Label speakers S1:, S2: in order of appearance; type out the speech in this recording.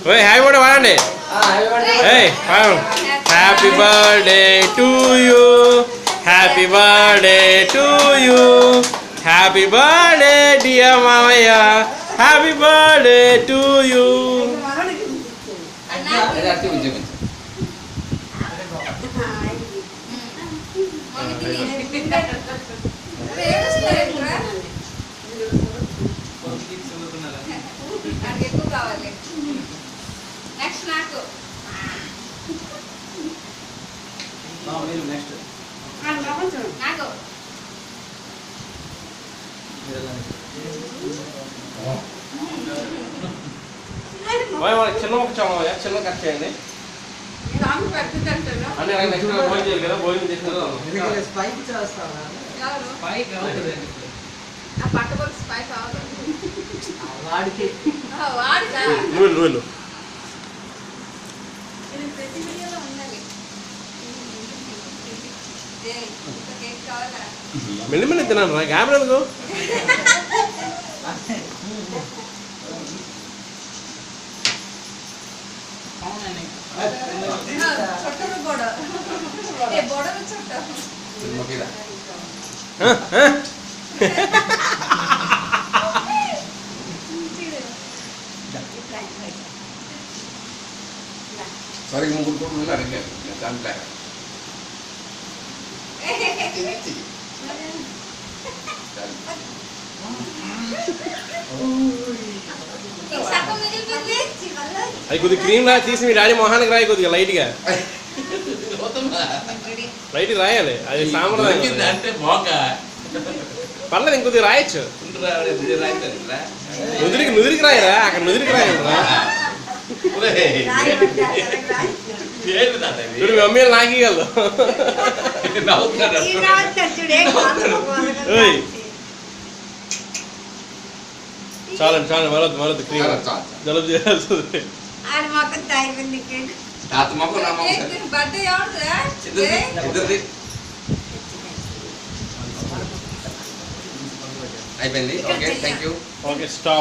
S1: Happy birthday వాడండి. Happy birthday to you, happy birthday to you, happy birthday dear మామయ్య, happy birthday to you. చిన్న ఒక చామయ్య, చిన్న cut చేయండి. అంటే నెక్స్ట్ భోజనం చేయాలి కదా, భోజనం చేసిన నువ్వు మెల్లిమెల్లి తిన్నాను రా, క్యామెరాకు
S2: Sorry, mau kumpul dulu lah, enggak santai.
S1: అది కొద్దిగా క్రీమ్ లా తీసి మీ డాడీ మొహానికి రాయి, కొద్దిగా లైట్గా లైట్గా రాయాలి. అది సాంప్రదాయం పర్లేదు, ఇంకొద్దిగా రాయొచ్చు. నుదిరికి రాయరా, అక్కడ నుదిరికి రాయరా. చూడు మీ మమ్మీ నాకగలదు. చాలండి చాలండి, మరొద్దు క్రీమ్ జలుబు చేయాల్సింది.
S2: అయిపోయింది. Okay, thank you.
S1: Okay, stop.